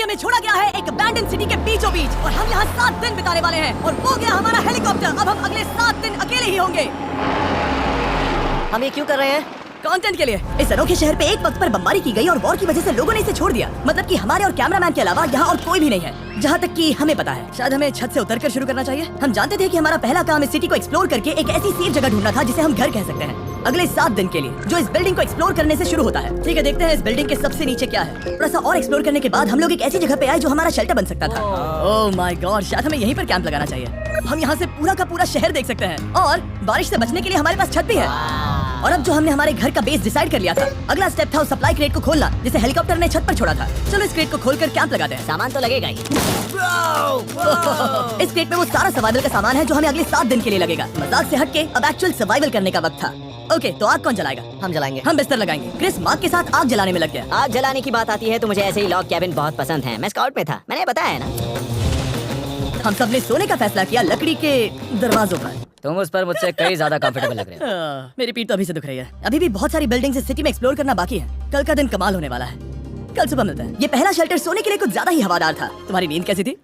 हमें छोड़ा गया है एक अबैंडन सिटी के बीचों बीच और हम यहाँ 7 दिन बिताने वाले हैं और वो गया हमारा हेलीकॉप्टर। अब हम अगले 7 दिन अकेले ही होंगे। हम ये क्यों कर रहे हैं? कंटेंट के लिए। इस अनोखे शहर पे एक वक्त पर बमबारी की गई और वॉर की वजह से लोगों ने इसे छोड़ दिया। मतलब कि हमारे और कैमरामैन के अलावा यहाँ और कोई भी नहीं है, जहाँ तक कि हमें पता है। शायद हमें छत से उतरकर शुरू करना चाहिए। हम जानते थे कि हमारा पहला काम इस सिटी को एक्सप्लोर करके एक ऐसी सेफ जगह ढूंढना था जिसे हम घर कह सकते हैं, अगले 7 दिन के लिए, जो इस बिल्डिंग को एक्सप्लोर करने से शुरू होता है। ठीक है, देखते हैं इस बिल्डिंग के सबसे नीचे क्या है। थोड़ा सा और एक्सप्लोर करने के बाद हम लोग एक ऐसी जगह पे आए जो हमारा शेल्टर बन सकता था। ओह माय गॉड, शायद हमें यहीं पर कैंप लगाना चाहिए। हम यहाँ से पूरा का पूरा शहर देख सकते हैं और बारिश से बचने के लिए हमारे पास छत भी है। और अब जो हमने हमारे घर का बेस डिसाइड कर लिया था, अगला स्टेप था उस सप्लाई क्रेट को खोलना जिसे हेलीकॉप्टर ने छत पर छोड़ा था। चलो इस क्रेट को खोलकर कैंप लगाते हैं। सामान तो लगेगा ही। इस क्रेट में वो सारा सर्वाइवल का सामान है जो हमें अगले 7 दिन के लिए लगेगा। मजाक से हटके अब एक्चुअल सर्वाइवल करने का वक्त था। ओके, तो आग कौन जलाएगा? हम जलाएंगे। हम बिस्तर लगाएंगे। क्रिस मार्क के साथ आग जलाने में लग गया। आग जलाने की बात आती है तो मुझे ऐसे ही लॉग कैबिन बहुत पसंद है। मैं स्काउट में था, मैंने बताया है ना। हम सब ने सोने का फैसला किया लकड़ी के दरवाजों पर। तुम उस पर मुझसे कई ज्यादा कंफर्टेबल लग रहे हो। मेरी पीठ तो अभी से दुख रही है। अभी भी बहुत सारी बिल्डिंग्स इस सिटी में एक्सप्लोर करना बाकी है। कल का दिन कमाल होने वाला है। कल सुबह मिलते हैं। ये पहला शेल्टर सोने के लिए कुछ ज्यादा ही हवादार था। तुम्हारी नींद कैसी थी?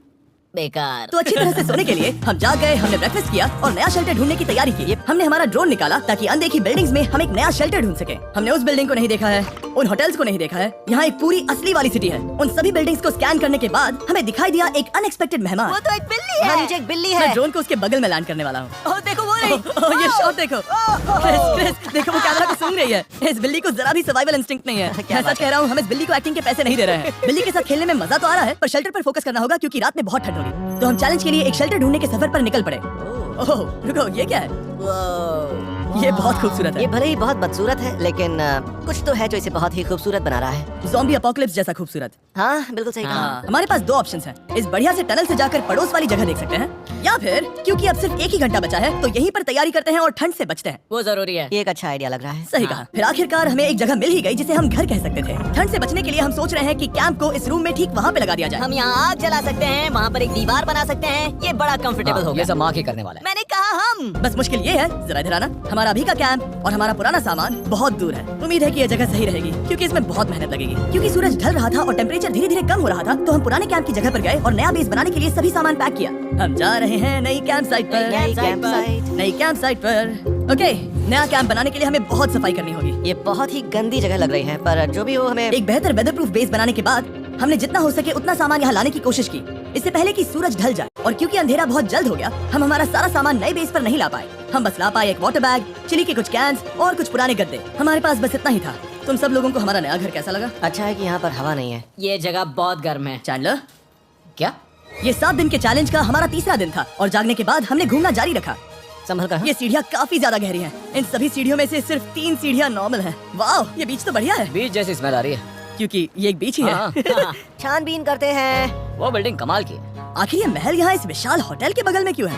बेकार। तो अच्छी तरह से सोने के लिए हम जाग गए। हमने ब्रेकफास्ट किया और नया शेल्टर ढूंढने की तैयारी की। हमने हमारा ड्रोन निकाला ताकि अनदेखी बिल्डिंग्स में हम एक नया शेल्टर ढूंढ सके। हमने उस बिल्डिंग को नहीं देखा है, उन होटल्स को नहीं देखा है। यहाँ एक पूरी असली वाली सिटी है। उन सभी बिल्डिंग्स को स्कैन करने के बाद हमें दिखाई दिया एक अनएक्सपेक्टेड मेहमान। वो तो एक बिल्ली है। नीचे एक बिल्ली है। मैं ड्रोन को उसके बगल में लैंड करने वाला हूँ। ओह देखो वो रही। ओह ये शॉट देखो। क्रिस देखो वो कैमरा को सूंघ रही है। इस बिल्ली को जरा भी सर्वाइवल इंस्टिंक्ट नहीं है। मैं सच कह रहा हूँ, हम इस बिल्ली को एक्टिंग के पैसे नहीं दे रहे हैं। बिल्ली के साथ खेलने में मजा तो आ रहा है, पर शेल्टर पर फोकस करना होगा क्योंकि रात में बहुत ठंड होगी। तो हम चैलेंज के लिए एक शेल्टर ढूंढने के सफर पर निकल पड़े। ओह रुको, ये क्या है? ये बहुत खूबसूरत है। ये भले ही बहुत बदसूरत है, लेकिन कुछ तो है जो इसे बहुत ही खूबसूरत बना रहा है। ज़ॉम्बी अपोकलिप्स जैसा खूबसूरत। हाँ बिल्कुल सही कहा। हमारे पास 2 ऑप्शंस हैं। इस बढ़िया से टनल से जाकर पड़ोस वाली जगह देख सकते हैं, या फिर क्योंकि अब सिर्फ 1 ही घंटा बचा है तो यहीं पर तैयारी करते हैं और ठंड से बचते हैं। वो जरूरी है। ये एक अच्छा आइडिया लग रहा है। सही कहा। फिर आखिरकार हमें एक जगह मिल ही गई जिसे हम घर कह सकते थे। ठंड से बचने के लिए हम सोच रहे हैं कि कैंप को इस रूम में ठीक वहाँ पे लगा दिया जाए। हम यहाँ आग जला सकते हैं, वहाँ पर एक दीवार बना सकते हैं। ये बड़ा कंफर्टेबल होगा। ये सब माँ ही करने वाला है। मैंने कहा हम। बस मुश्किल ये है, जरा इधर आना। हमारा अभी का कैंप और हमारा पुराना सामान बहुत दूर है। उम्मीद है कि यह जगह सही रहेगी क्योंकि इसमें बहुत मेहनत लगेगी। क्योंकि सूरज ढल रहा था और टेम्परेचर धीरे धीरे कम हो रहा था, तो हम पुराने कैंप की जगह पर गए और नया बेस बनाने के लिए सभी सामान पैक किया। हम जा रहे हैं नई कैंप साइट पर। नई कैंप साइट पर। ओके, नया कैंप बनाने के लिए हमें बहुत सफाई करनी होगी। ये बहुत ही गंदी जगह लग रही है, पर जो भी हो हमें एक बेहतर वेदरप्रूफ बेस बनाने के बाद हमने जितना हो सके उतना सामान यहाँ लाने की कोशिश की, इससे पहले कि सूरज ढल जाए। और क्योंकि अंधेरा बहुत जल्द हो गया, हम हमारा सारा सामान नए बेस पर नहीं ला पाए। हम बस ला पाए एक वाटर बैग, चिली के कुछ कैंस और कुछ पुराने गद्दे। हमारे पास बस इतना ही था। तुम सब लोगों को हमारा नया घर कैसा लगा? अच्छा है कि यहाँ पर हवा नहीं है। ये जगह बहुत गर्म है। चैंडलर, क्या? ये 7 दिन के चैलेंज का हमारा तीसरा दिन था और जागने के बाद हमने घूमना जारी रखा। संभल कर। ये सीढ़ियाँ काफी ज्यादा गहरी हैं। इन सभी सीढ़ियों में से सिर्फ 3 सीढ़ियाँ नॉर्मल हैं। वाह, ये बीच तो बढ़िया है। बीच जैसी स्मेल आ रही है क्योंकि ये एक बीच ही है। हाँ। छानबीन करते हैं। वो बिल्डिंग कमाल की है। आखिर ये महल यहाँ इस विशाल होटल के बगल में क्यों है?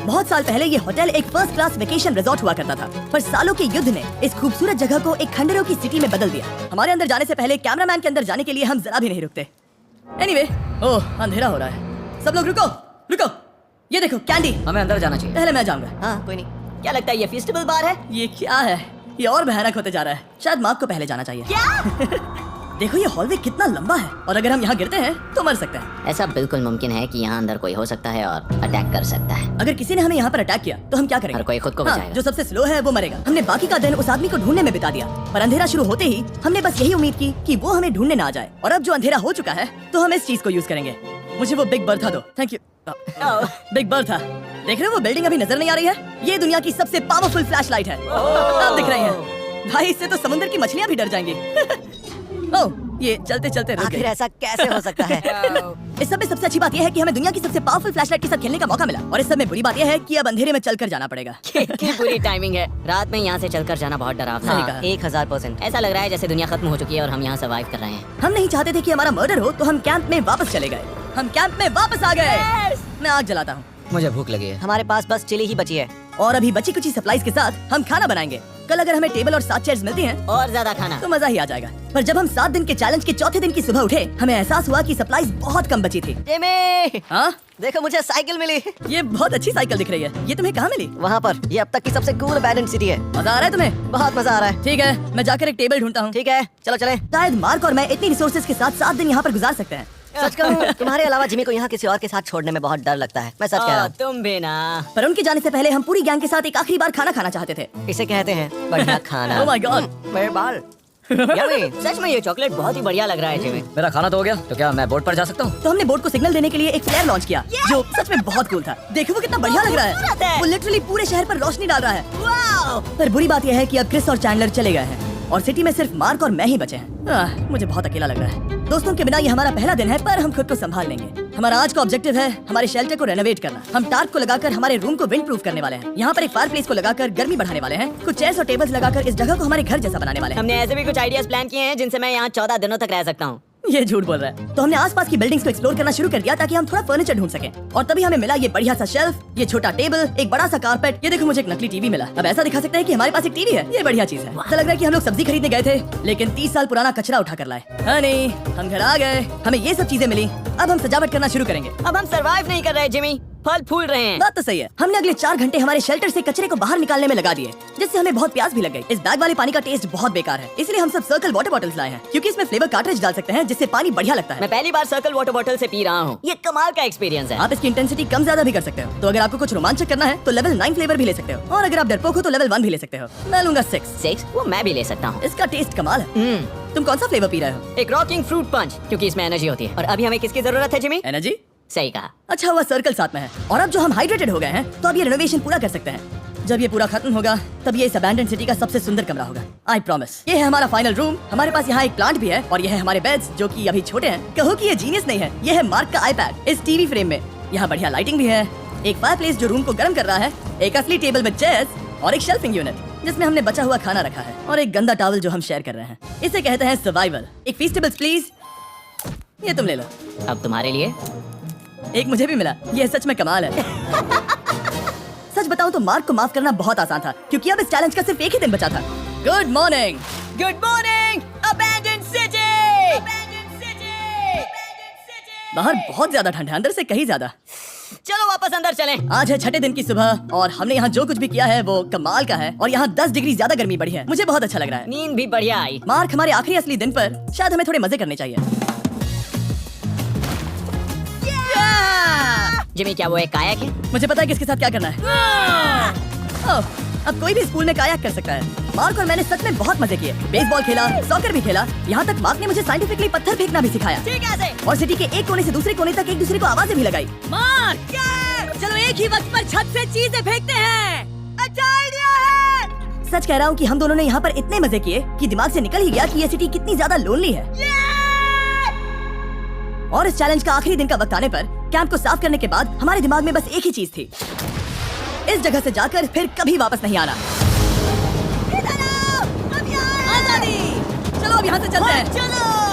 बहुत साल पहले ये होटल एक फर्स्ट क्लास वेकेशन रिजॉर्ट हुआ करता था, पर सालों के युद्ध ने इस खूबसूरत जगह को एक खंडरों की सिटी में बदल दिया। हमारे अंदर जाने से पहले कैमरामैन के अंदर जाने के लिए हम जरा भी नहीं रुकते। एनीवे, ओह अंधेरा हो रहा है। सब लोग रुको रुको, ये देखो कैंडी। हमें अंदर जाना चाहिए। पहले मैं जाऊंगा। हाँ कोई नहीं। क्या लगता है ये फेस्टिवल बार है? ये क्या है? ये और भयानक होते जा रहा है। शायद मार्क को पहले जाना चाहिए। क्या? देखो ये हॉलवे कितना लंबा है और अगर हम यहाँ गिरते हैं तो मर सकते हैं। ऐसा बिल्कुल मुमकिन है कि यहाँ अंदर कोई हो सकता है और अटैक कर सकता है। अगर किसी ने हमें यहाँ पर अटैक किया तो हम क्या करेंगे? हर कोई खुद को हाँ, बचाएगा। जो सबसे स्लो है वो मरेगा। हमने बाकी का दिन उस आदमी को ढूंढने में बिता दिया, पर अंधेरा शुरू होते ही हमने बस यही उम्मीद की कि वो हमें ढूंढने ना आ जाए। और अब जो अंधेरा हो चुका है तो हम इस चीज को यूज करेंगे। मुझे वो बिग बर्था दो। Thank you. बिग बर्था, देख रहे हो वो बिल्डिंग अभी नजर नहीं आ रही है? ये दुनिया की सबसे पावरफुल फ्लैश लाइट है। अब दिख रही है भाई, इससे तो समुद्र की मछलियाँ भी डर जाएंगी। ओह, ये चलते चलते रुक आखिर गए। ऐसा कैसे हो सकता है? इस सब में सबसे अच्छी बात यह है कि हमें दुनिया की सबसे पावरफुल फ्लैशलाइट के साथ खेलने का मौका मिला। और इस सब में बुरी बात यह है कि अब अंधेरे में चलकर जाना पड़ेगा। कितनी बुरी टाइमिंग है। रात में यहाँ से चलकर जाना बहुत डरावना सही है। कहा। 1000%। ऐसा लग रहा है जैसे दुनिया खत्म हो चुकी है और हम यहाँ सर्वाइव कर रहे हैं। हम नहीं चाहते थे कि हमारा मर्डर हो, तो हम कैंप में वापस चले गए। हम कैंप में वापस आ गए। मैं आग जलाता हूँ। मुझे भूख लगी है। हमारे पास बस चिली ही बची है और अभी बची कुछ सप्लाईज के साथ हम खाना बनाएंगे। कल अगर हमें टेबल और 7 चेयर्स मिलती हैं और ज्यादा खाना तो मजा ही आ जाएगा। पर जब हम 7 दिन के चैलेंज के चौथे दिन की सुबह उठे, हमें एहसास हुआ कि सप्लाईज बहुत कम बची थी। जिमी, हाँ, देखो मुझे साइकिल मिली। ये बहुत अच्छी साइकिल दिख रही है। ये तुम्हें कहाँ मिली? वहाँ पर। ये अब तक की सबसे कूल अबैंडन्ड सिटी है। मजा आ रहा है तुम्हें? बहुत मजा आ रहा है। ठीक है, मैं जाकर एक टेबल ढूंढता हूँ। ठीक है, चलो चले। शायद मार्क और मैं इतनी रिसोर्सेज के साथ 7 दिन यहाँ पर गुजार सकते हैं। सच कहूँ तुम्हारे अलावा जिमी को यहाँ किसी और के साथ छोड़ने में बहुत डर लगता है। मैं सच कह रहा हूँ। तुम भी ना। पर उनके जाने से पहले हम पूरी गैंग के साथ एक आखिरी बार खाना खाना चाहते थे। इसे कहते हैं बढ़िया खाना। Oh my God! मेरे बाल। यम्मी, सच में ये चॉकलेट बहुत ही बढ़िया लग रहा है जिमी। मेरा खाना तो हो गया, तो क्या मैं बोर्ड पर जा सकता हूँ? तो हमने बोट को सिग्नल देने के लिए एक फ्लेयर लॉन्च किया जो सच में बहुत कूल था। देखो वो कितना बढ़िया लग रहा है। वो लिटरली पूरे शहर पर रोशनी डाल रहा है। पर बुरी बात यह है कि अब क्रिस और चैंडलर चले गए हैं और सिटी में सिर्फ मार्क और मैं ही बचे हैं। मुझे बहुत अकेला लग रहा है। दोस्तों के बिना ये हमारा पहला दिन है, पर हम खुद को संभाल लेंगे। हमारा आज का ऑब्जेक्टिव है हमारे शेल्टर को रेनोवेट करना। हम टार्प को लगाकर हमारे रूम को विंड प्रूफ करने वाले हैं। यहाँ पर एक फायर प्लेस को लगाकर गर्मी बढ़ाने वाले हैं। कुछ चेयर्स और टेबल्स लगाकर इस जगह को हमारे घर जैसा बनाने वाले हैं। हमने ऐसे भी कुछ आइडियाज प्लान किए हैं जिनसे मैं यहाँ 14 दिनों तक रह सकता हूँ। ये झूठ बोल रहा है। तो हमने आसपास की बिल्डिंग्स को एक्सप्लोर करना शुरू कर दिया ताकि हम थोड़ा फर्नीचर ढूंढ सकें। और तभी हमें मिला ये बढ़िया सा शेल्फ, ये छोटा टेबल, एक बड़ा सा कारपेट। ये देखो मुझे एक नकली टीवी मिला। अब ऐसा दिखा सकते हैं कि हमारे पास एक टीवी है। ये बढ़िया चीज है। ऐसा लग रहा है कि हम लोग सब्जी खरीदने गए थे लेकिन 30 साल पुराना कचरा उठा कर लाए। नहीं, हम घर आ गए, हमें ये सब चीजें मिली। अब हम सजावट करना शुरू करेंगे। अब हम सरवाइव नहीं कर रहे जिमी, फल फूल रहे हैं। बात तो सही है। हमने अगले 4 घंटे हमारे शेल्टर से कचरे को बाहर निकालने में लगा दिए, जिससे हमें बहुत प्यास भी लग गई। इस बैग वाले पानी का टेस्ट बहुत बेकार है, इसलिए हम सब सर्कल वाटर बॉटल्स लाए हैं क्योंकि इसमें फ्लेवर कार्ट्रिज डाल सकते हैं जिससे पानी बढ़िया लगता है। मैं पहली बार सर्कल वाटर बॉटल से पी रहा हूँ। ये कमाल का एक्सपीरियंस है। आप इसकी इंटेंसिटी कम ज्यादा भी कर सकते हो। तो अगर आपको कुछ रोमांचक करना है तो लेवल 9 फ्लेवर भी ले सकते हो, और अगर आप डरपोक हो तो लेवल 1 भी ले सकते हो। मैं लूंगा 6। वो मैं भी ले सकता हूँ। इसका टेस्ट कमाल है। तुम कौन सा फ्लेवर पी रहे हो? एक रॉकिंग फ्रूट पंच, क्योंकि इसमें एनर्जी होती है। और अभी हमें किसकी जरूरत है जिमी? एनर्जी? सही कहा। अच्छा हुआ सर्कल साथ में है। और अब जो हम हाइड्रेटेड हो गए हैं तो अब ये रेनोवेशन पूरा कर सकते हैं। जब ये पूरा खत्म होगा तब ये इस अबैंडन्ड सिटी का सबसे सुंदर कमरा होगा। I promise. ये है हमारा फाइनल रूम। हमारे पास यहाँ एक प्लांट भी है और ये है हमारे बेड्स जो कि अभी छोटे हैं। कहो कि ये जीनियस नहीं है। ये है मार्क का आईपैड इस टीवी फ्रेम में। यहाँ बढ़िया लाइटिंग भी है, एक फायर प्लेस जो रूम को गर्म कर रहा है, एक असली टेबल विद चेयर्स और एक शेल्फिंग यूनिट जिसमें हमने बचा हुआ खाना रखा है, और एक गंदा टॉवल जो हम शेयर कर रहे हैं। इसे कहते हैं सर्वाइवल। एक फीस्टेबल्स प्लीज। ये तुम ले लो। अब तुम्हारे लिए एक मुझे भी मिला। ये सच में कमाल है। सच बताऊं तो मार्क को माफ करना बहुत आसान था क्योंकि अब इस चैलेंज का सिर्फ एक ही दिन बचा था। Good morning. Good morning abandoned city. बाहर बहुत ज्यादा ठंड है, अंदर से कहीं ज्यादा। चलो वापस अंदर चलें। आज है 6ठे दिन की सुबह और हमने यहाँ जो कुछ भी किया है वो कमाल का है, और यहाँ 10 डिग्री ज्यादा गर्मी बढ़ी है। मुझे बहुत अच्छा लग रहा है। नींद भी बढ़िया आई। मार्क, हमारे आखिरी असली दिन पर शायद हमें थोड़े मजे करने चाहिए। जिमी, क्या वो एक कायाक है? मुझे पता है किसके साथ क्या करना है। ओह, अब कोई भी स्कूल में कायाक कर सकता है। मार्क और मैंने सच में बहुत मजे किए। बेसबॉल खेला, सॉकर भी खेला, यहाँ तक मार्क ने मुझे साइंटिफिकली पत्थर फेंकना भी सिखाया। ठीक है। और सिटी के एक कोने से दूसरे कोने तक एक दूसरे को आवाजें भी लगाई। मार्क, चलो एक ही वक्त पर छत से चीजें फेंकते हैं। अच्छा आइडिया है। सच कह रहा हूँ कि हम दोनों ने यहाँ पर इतने मजे किए कि दिमाग से निकल ही गया कि ये सिटी कितनी ज्यादा लोनली है। और इस चैलेंज का आखिरी दिन का वक्त आने पर कैंप को साफ करने के बाद हमारे दिमाग में बस एक ही चीज थी, इस जगह से जाकर फिर कभी वापस नहीं आना। आजादी। चलो अब यहाँ से चलते हैं। चलो।